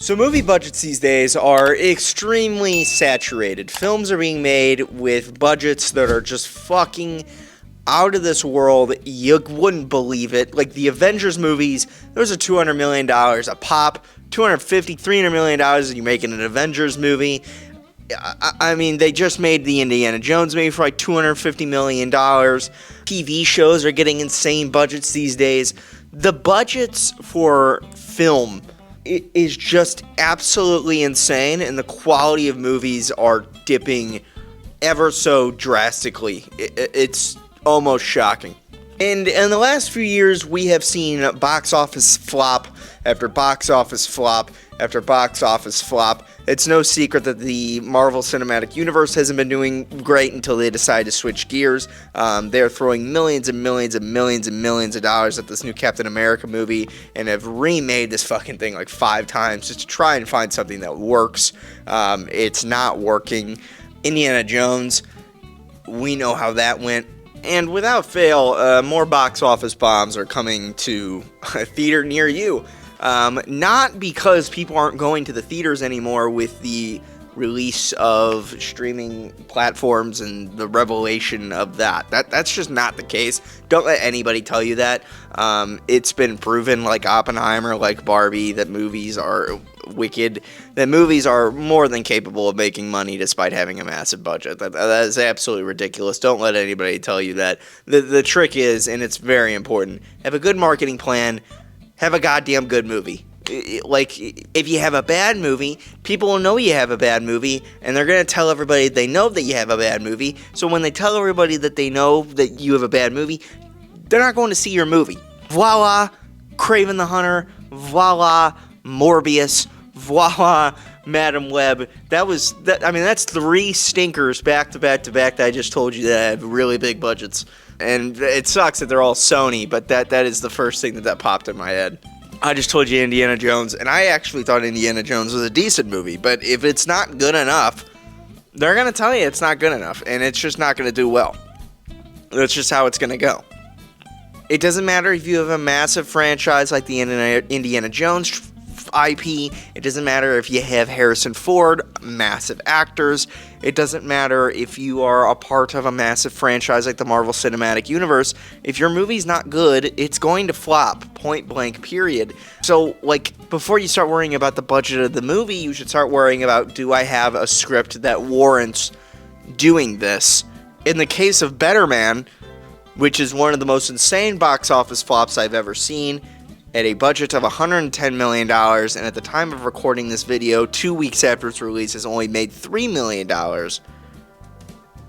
So movie budgets these days are extremely saturated. Films are being made with budgets that are just fucking out of this world. You wouldn't believe it. Like the Avengers movies, those are $200 million a pop. $250, $300 million and you're making an Avengers movie. I mean, they just made the Indiana Jones movie for like $250 million. TV shows are getting insane budgets these days. The budgets for film is just absolutely insane, and the quality of movies are dipping ever so drastically. It's almost shocking. And in the last few years, we have seen box office flop after box office flop after box office flop. It's no secret that the Marvel Cinematic Universe hasn't been doing great until they decide to switch gears. They're throwing millions and millions and millions and millions of dollars at this new Captain America movie and have remade this fucking thing like 5 times just to try and find something that works. It's not working. Indiana Jones, we know how that went. And without fail, more box office bombs are coming to a theater near you. Not because people aren't going to the theaters anymore with the release of streaming platforms and the revelation of that. That's just not the case. Don't let anybody tell you that. It's been proven, like Oppenheimer, like Barbie, that movies are wicked, that movies are more than capable of making money despite having a massive budget. That is absolutely ridiculous. Don't let anybody tell you that. The trick is, and it's very important, have a good marketing plan, have a goddamn good movie. Like, if you have a bad movie, people will know you have a bad movie, and they're going to tell everybody they know that you have a bad movie. So when they tell everybody that they know that you have a bad movie, they're not going to see your movie. Voila, Kraven the Hunter. Voila, Morbius. Voila, Madam Web. That's 3 stinkers back to back to back that I just told you that have really big budgets. And it sucks that they're all Sony, but that is the first thing that popped in my head. I just told you Indiana Jones, and I actually thought Indiana Jones was a decent movie, but if it's not good enough, they're going to tell you it's not good enough, and it's just not going to do well. That's just how it's going to go. It doesn't matter if you have a massive franchise like the Indiana Jones IP. It doesn't matter if you have Harrison Ford, massive actors. It doesn't matter if you are a part of a massive franchise like the Marvel Cinematic Universe. If your movie's not good, it's going to flop, point blank, period. So, like, before you start worrying about the budget of the movie, you should start worrying about, do I have a script that warrants doing this? In the case of Betterman, which is one of the most insane box office flops I've ever seen, at a budget of $110 million, and at the time of recording this video, 2 weeks after its release, has only made $3 million.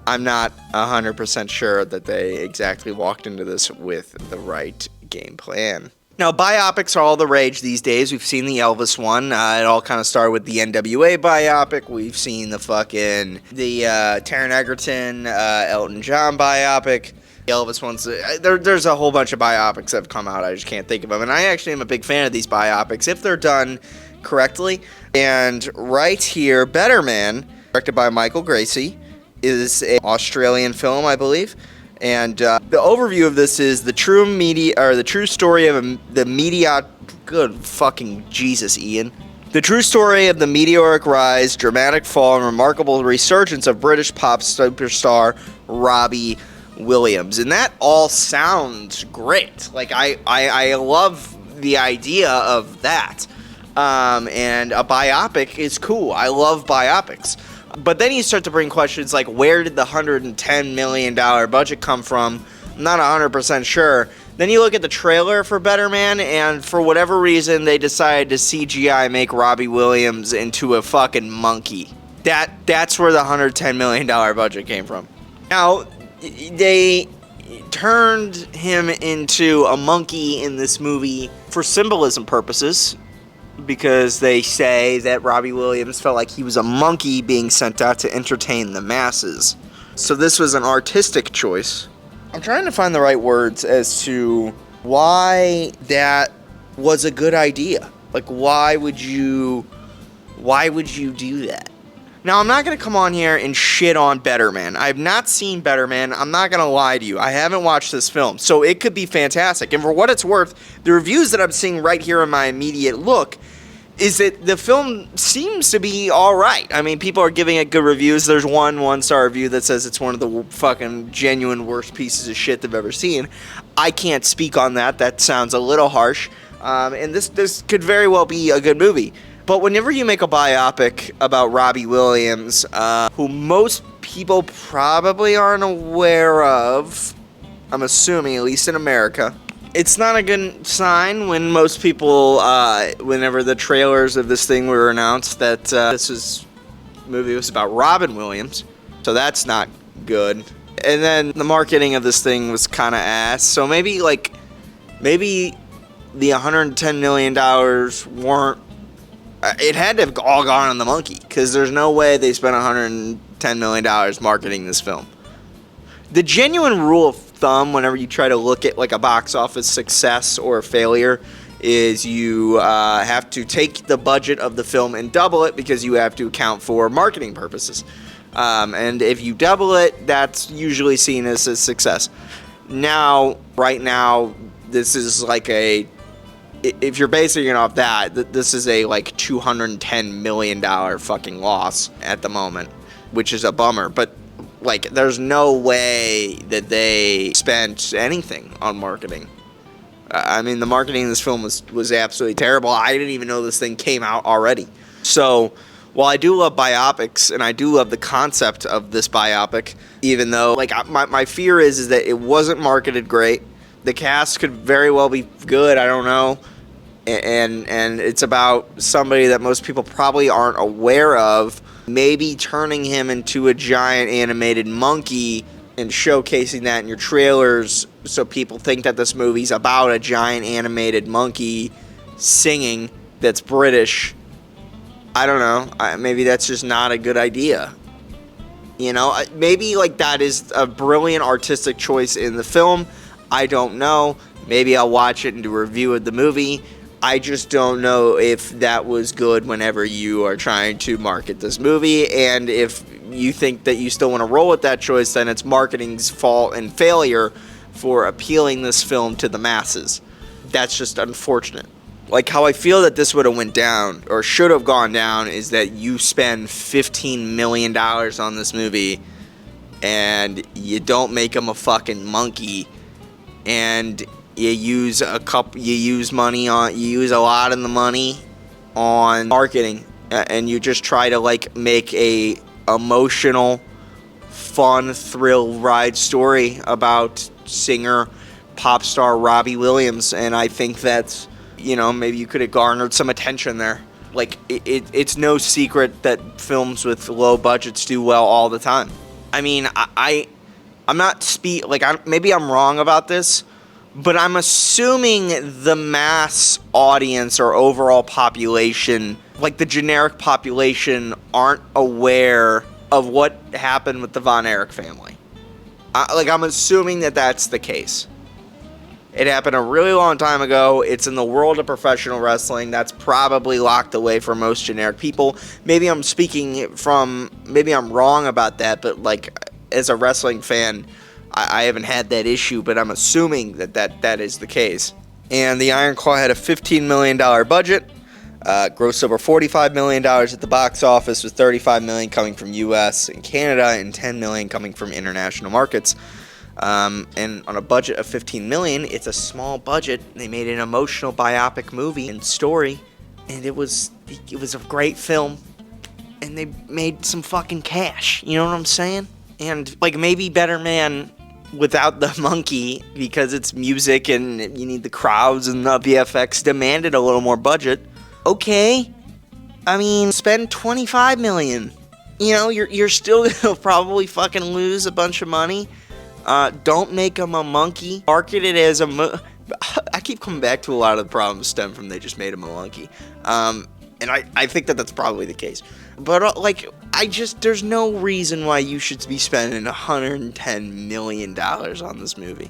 I'm not 100% sure that they exactly walked into this with the right game plan. Now, biopics are all the rage these days. We've seen the Elvis one. It all kind of started with the NWA biopic. We've seen the Taron Egerton, Elton John biopic. Elvis ones. There's a whole bunch of biopics that have come out. I just can't think of them. And I actually am a big fan of these biopics if they're done correctly. And right here, Betterman, directed by Michael Gracey, is an Australian film, I believe. And the overview of this is the true story of good fucking Jesus, Ian. The true story of the meteoric rise, dramatic fall, and remarkable resurgence of British pop superstar Robbie Williams. And that all sounds great. Like, I love the idea of that. And a biopic is cool. I love biopics. But then you start to bring questions like, where did the $110 million budget come from? I'm not 100% sure. Then you look at the trailer for Betterman, and for whatever reason, they decided to CGI make Robbie Williams into a fucking monkey. That's where the $110 million budget came from. Now, they turned him into a monkey in this movie for symbolism purposes, because they say that Robbie Williams felt like he was a monkey being sent out to entertain the masses. So this was an artistic choice. I'm trying to find the right words as to why that was a good idea. Like, why would you do that? Now, I'm not going to come on here and shit on Betterman. I've not seen Betterman. I'm not going to lie to you. I haven't watched this film, so it could be fantastic. And for what it's worth, the reviews that I'm seeing right here in my immediate look is that the film seems to be all right. I mean, people are giving it good reviews. There's one-star review that says it's one of the fucking genuine worst pieces of shit they've ever seen. I can't speak on that. That sounds a little harsh. And this could very well be a good movie. But whenever you make a biopic about Robbie Williams, who most people probably aren't aware of, I'm assuming, at least in America, it's not a good sign when most people, whenever the trailers of this thing were announced, that this movie was about Robin Williams. So that's not good. And then the marketing of this thing was kind of ass. So maybe the $110 million weren't. It had to have all gone on the monkey, because there's no way they spent $110 million marketing this film. The genuine rule of thumb whenever you try to look at like a box office success or a failure is you have to take the budget of the film and double it, because you have to account for marketing purposes. And if you double it, that's usually seen as a success. Right now, this is like if you're basing it off that, this is a like $210 million fucking loss at the moment, which is a bummer. But like, there's no way that they spent anything on marketing. I mean, the marketing in this film was absolutely terrible. I didn't even know this thing came out already. So, while I do love biopics, and I do love the concept of this biopic, even though, like, my fear is that it wasn't marketed great. The cast could very well be good, I don't know. And it's about somebody that most people probably aren't aware of, maybe turning him into a giant animated monkey and showcasing that in your trailers so people think that this movie's about a giant animated monkey singing that's British. I don't know. Maybe that's just not a good idea. You know, maybe like that is a brilliant artistic choice in the film. I don't know. Maybe I'll watch it and do a review of the movie. I just don't know if that was good whenever you are trying to market this movie. And if you think that you still want to roll with that choice, then it's marketing's fault and failure for appealing this film to the masses. That's just unfortunate. Like, how I feel that this would have went down, or should have gone down, is that you spend $15 million on this movie and you don't make him a fucking monkey, and you use a lot of the money on marketing, and you just try to like make a emotional, fun, thrill ride story about singer, pop star Robbie Williams. And I think that's, you know, maybe you could have garnered some attention there. Like, it's no secret that films with low budgets do well all the time. I mean, I'm not maybe I'm wrong about this, but I'm assuming the mass audience or overall population, like the generic population, aren't aware of what happened with the Von Erich family. I'm assuming that that's the case. It happened a really long time ago. It's in the world of professional wrestling. That's probably locked away for most generic people. Maybe I'm wrong about that, but like, as a wrestling fan, I haven't had that issue, but I'm assuming that is the case. And the Iron Claw had a $15 million budget, grossed over $45 million at the box office, with $35 million coming from U.S. and Canada and $10 million coming from international markets. And on a budget of $15 million, it's a small budget. They made an emotional biopic movie and story, and it was a great film, and they made some fucking cash. You know what I'm saying? And like, maybe Betterman without the monkey, because it's music and you need the crowds and the VFX, demanded a little more budget. Okay, I mean, spend $25 million. You know, you're still gonna probably fucking lose a bunch of money. Don't make him a monkey. Market it as I keep coming back to a lot of the problems stem from they just made him a monkey. And I think that's probably the case. But, there's no reason why you should be spending $110 million on this movie.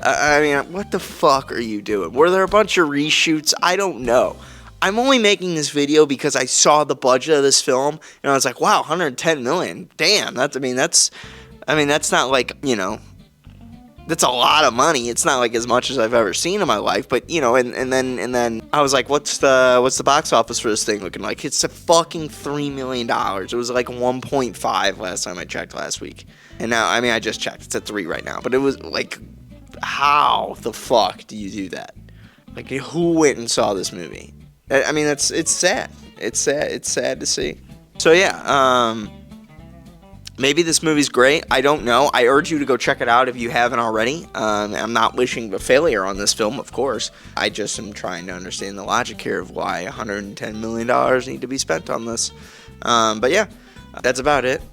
I mean, what the fuck are you doing? Were there a bunch of reshoots? I don't know. I'm only making this video because I saw the budget of this film, and I was like, wow, $110 million. Damn, that's not like, you know, That's a lot of money. It's not like as much as I've ever seen in my life, but you know, and then I was like, what's the box office for this thing looking like? It's a fucking $3 million. It was like 1.5 last time I checked last week, and now I mean I just checked. It's at 3 right now, but it was like, how the fuck do you do that? Like, who went and saw this movie? I mean, it's sad. It's sad. It's sad to see. So yeah, maybe this movie's great. I don't know. I urge you to go check it out if you haven't already. I'm not wishing a failure on this film, of course. I just am trying to understand the logic here of why $110 million need to be spent on this. But yeah, that's about it.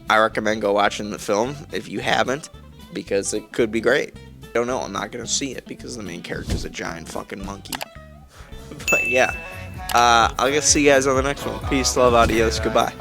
I recommend go watching the film if you haven't, because it could be great. I don't know. I'm not going to see it because the main character's a giant fucking monkey. But yeah, I'll get to see you guys on the next one. Peace, love, adios, goodbye.